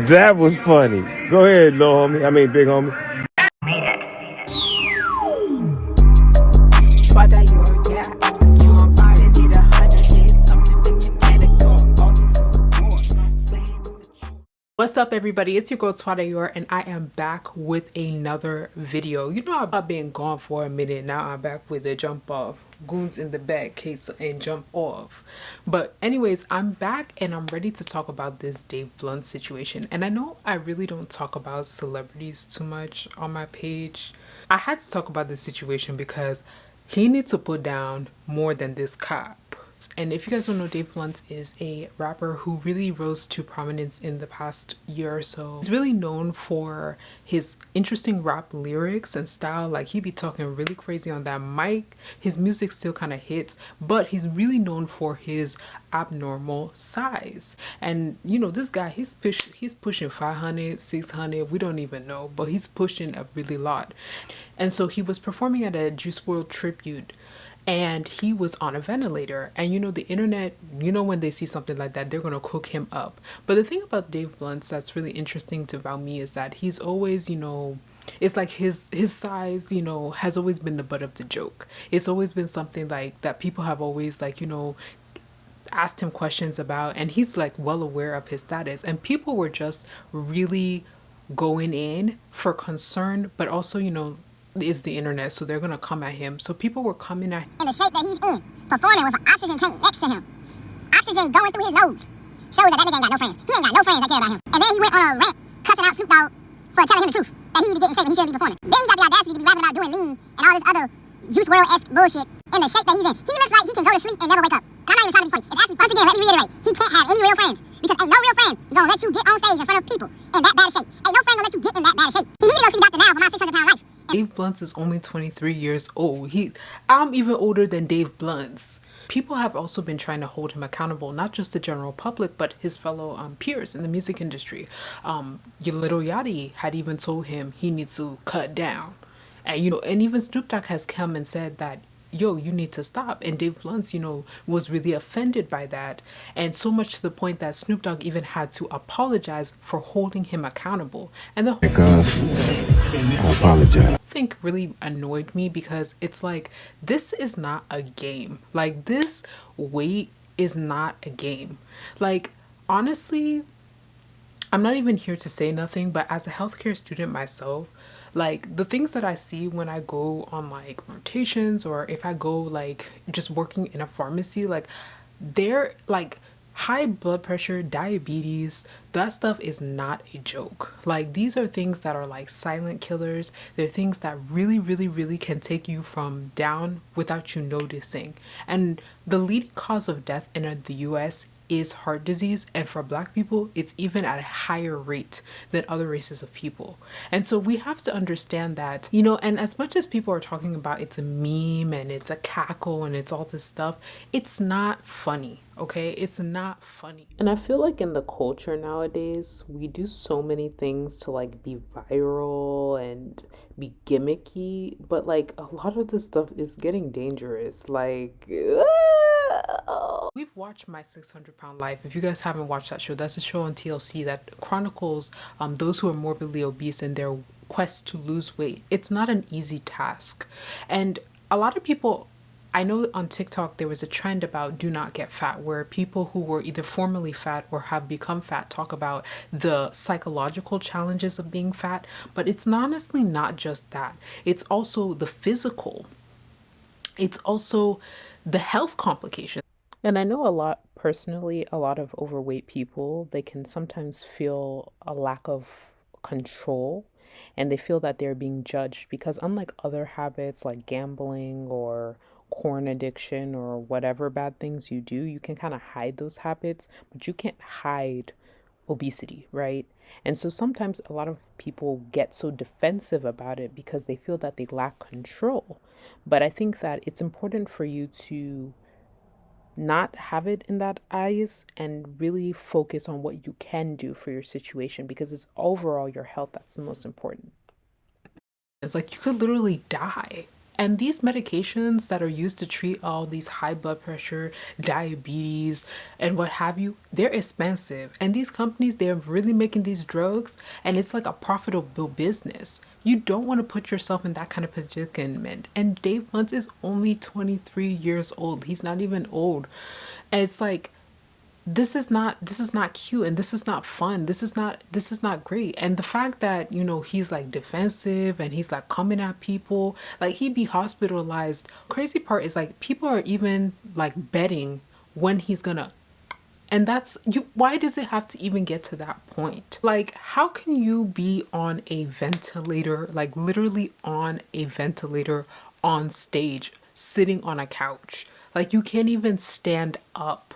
That was funny. Go ahead, little homie. I mean, big homie. Tuadior, yeah, you on fire, need 100 days, something that you can't ignore, all these songs support. What's up, everybody? It's your girl Tuadior, and I am back with another video. You know, I've been gone for a minute now. I'm back with a jump off, goons in the back case, and jump off. But anyways, I'm back and I'm ready to talk about this Dave Blunt situation. And I know I really don't talk about celebrities too much on my page. I had to talk about this situation because he needs to put down more than this cop. And if you guys don't know, Dave Blunt is a rapper who really rose to prominence in the past year or so. He's really known for his interesting rap lyrics and style. Like, he be talking really crazy on that mic. His music still kind of hits, but he's really known for his abnormal size. And you know, this guy, he's pushing 500, 600, we don't even know, but he's pushing a really lot. And so he was performing at a Juice WRLD tribute, and he was on a ventilator. And you know, the internet, you know, when they see something like that, they're gonna cook him up. But the thing about Dave Blunt that's really interesting about me is that he's always, you know, it's like his size, you know, has always been the butt of the joke. It's always been something like that people have always, like, you know, asked him questions about, and he's like well aware of his status, and people were just really going in for concern, but also, you know, is the internet, so they're gonna come at him. So people were coming at him in the shape that he's in, performing with an oxygen tank next to him, oxygen going through his nose, shows that nigga ain't got no friends. He ain't got no friends that care about him. And then he went on a rant cussing out Snoop Dogg for telling him the truth, that he need to get in shape and he shouldn't be performing. Then he got the audacity to be rapping about doing lean and all this other Juice WRLD-esque bullshit in the shape that he's in. He looks like he can go to sleep and never wake up. And I'm not even trying to be funny. It's actually, once again, let me reiterate, he can't have any real friends, because ain't no real friend gonna let you get on stage in front of people in that bad of shape. Ain't no friend gonna let you get in that bad of shape. He need to go see the doctor now for my 600-pound life. Dave Blunt is only 23 years old. I'm even older than Dave Blunt's. People have also been trying to hold him accountable, not just the general public, but his fellow peers in the music industry. Your Little Yachty had even told him he needs to cut down. And, you know, and even Snoop Dogg has come and said that, yo, you need to stop. And Dave Blunt, you know, was really offended by that. And so much to the point that Snoop Dogg even had to apologize for holding him accountable. And the I apologize. thing really annoyed me, because it's like, this is not a game. Like, this weight is not a game. Like, honestly, I'm not even here to say nothing, but as a healthcare student myself, like, the things that I see when I go on like rotations, or if I go like just working in a pharmacy, like, they're like high blood pressure, diabetes, that stuff is not a joke. Like, these are things that are like silent killers. They're things that really, really, really can take you from down without you noticing. And the leading cause of death in the US is heart disease, and for Black people it's even at a higher rate than other races of people. And so we have to understand that, you know, and as much as people are talking about it's a meme and it's a cackle and it's all this stuff, it's not funny. Okay, it's not funny. And I feel like in the culture nowadays, we do so many things to like be viral and be gimmicky, but like a lot of this stuff is getting dangerous. Like, we've watched My 600-Pound Life. If you guys haven't watched that show, that's a show on TLC that chronicles those who are morbidly obese and their quest to lose weight. It's not an easy task. And a lot of people, I know on TikTok there was a trend about do not get fat, where people who were either formerly fat or have become fat talk about the psychological challenges of being fat. But it's honestly not just that. It's also the physical. It's also the health complications. And I know a lot of overweight people, they can sometimes feel a lack of control, and they feel that they're being judged, because unlike other habits like gambling or corn addiction or whatever bad things you do, you can kind of hide those habits, but you can't hide obesity, right? And so sometimes a lot of people get so defensive about it because they feel that they lack control. But I think that it's important for you to not have it in that eyes and really focus on what you can do for your situation, because it's overall your health that's the most important. It's like you could literally die. And these medications that are used to treat all these high blood pressure, diabetes, and what have you, they're expensive. And these companies, they're really making these drugs, and it's like a profitable business. You don't want to put yourself in that kind of predicament. And Dave Muntz is only 23 years old. He's not even old. And it's like, this is not cute, and this is not fun. This is not great. And the fact that, you know, he's like defensive and he's like coming at people, like he'd be hospitalized. Crazy part is like people are even like betting when he's gonna, and that's you. Why does it have to even get to that point? Like, how can you be on a ventilator, like literally on a ventilator on stage, sitting on a couch? Like, you can't even stand up.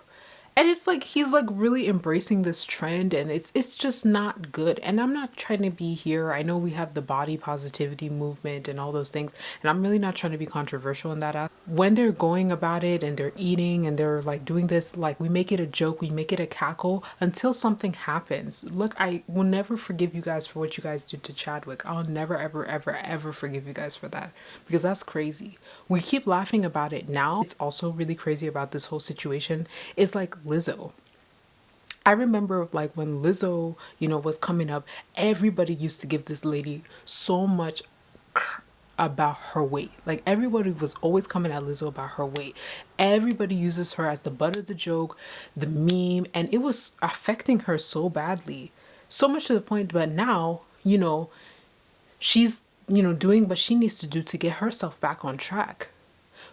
And it's like he's like really embracing this trend, and it's just not good. And I'm not trying to be here. I know we have the body positivity movement and all those things, and I'm really not trying to be controversial in that. When they're going about it and they're eating and they're like doing this, like we make it a joke, we make it a cackle until something happens. Look, I will never forgive you guys for what you guys did to Chadwick. I'll never, ever, ever, ever forgive you guys for that, because that's crazy. We keep laughing about it now. It's also really crazy about this whole situation. It's like Lizzo. I remember like when Lizzo, you know, was coming up, everybody used to give this lady so much about her weight. Like everybody was always coming at Lizzo about her weight. Everybody uses her as the butt of the joke, the meme, and it was affecting her so badly. So much to the point, but now, you know, she's, you know, doing what she needs to do to get herself back on track.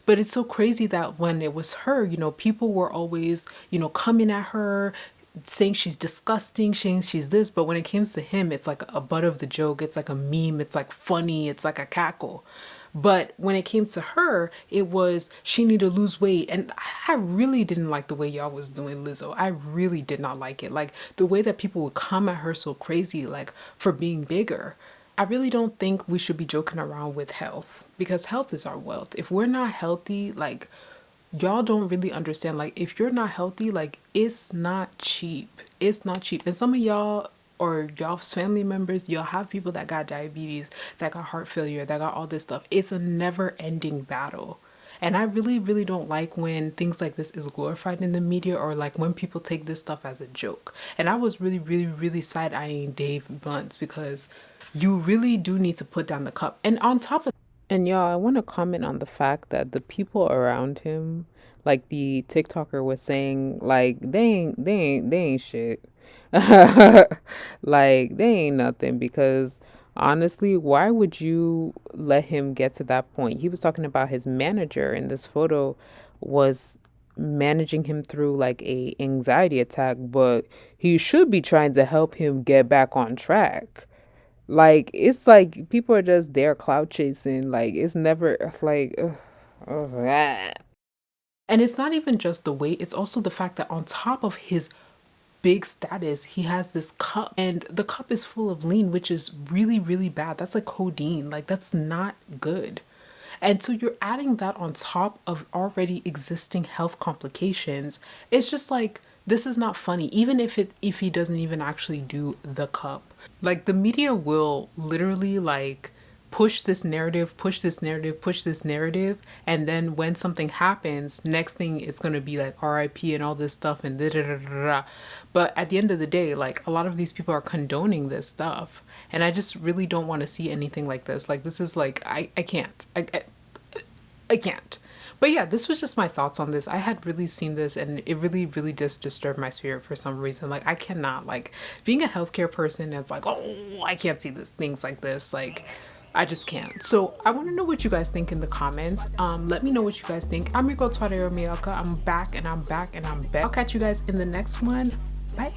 But it's so crazy that when it was her, you know, people were always, you know, coming at her, saying she's disgusting, saying she's this. But when it comes to him, it's like a butt of the joke. It's like a meme. It's like funny. It's like a cackle. But when it came to her, it was she needed to lose weight. And I really didn't like the way y'all was doing Lizzo. I really did not like it. Like the way that people would come at her so crazy, like for being bigger. I really don't think we should be joking around with health, because health is our wealth. If we're not healthy, like y'all don't really understand. Like if you're not healthy, like it's not cheap. It's not cheap. And some of y'all or y'all's family members, y'all have people that got diabetes, that got heart failure, that got all this stuff. It's a never ending battle. And I really, really don't like when things like this is glorified in the media, or like when people take this stuff as a joke. And I was really, really, really side-eyeing Dave Muntz, because you really do need to put down the cup. And on top of, and y'all, I want to comment on the fact that the people around him, like the TikToker was saying, like they ain't shit. Like they ain't nothing, because honestly, why would you let him get to that point? He was talking about his manager in this photo was managing him through like a anxiety attack, but he should be trying to help him get back on track. Like it's like people are just there cloud chasing. Like it's never like and it's not even just the weight, it's also the fact that on top of his big status, he has this cup, and the cup is full of lean, which is really, really bad. That's like codeine. Like that's not good. And so you're adding that on top of already existing health complications. It's just like, this is not funny, even if he doesn't even actually do the cup. Like the media will literally like push this narrative, push this narrative, push this narrative, and then when something happens, next thing it's going to be like RIP and all this stuff and da da da da. But at the end of the day, like a lot of these people are condoning this stuff, and I just really don't want to see anything like this. Like this is like I can't. I can't. But yeah, this was just my thoughts on this. I had really seen this, and it really, really just disturbed my spirit for some reason. Like I cannot, like being a healthcare person, it's like, oh, I can't see this, things like this. Like I just can't. So I want to know what you guys think in the comments. Let me know what you guys think. I'm your girl tuadior. I'm back and I'm back and I'm back. I'll catch you guys in the next one. Bye.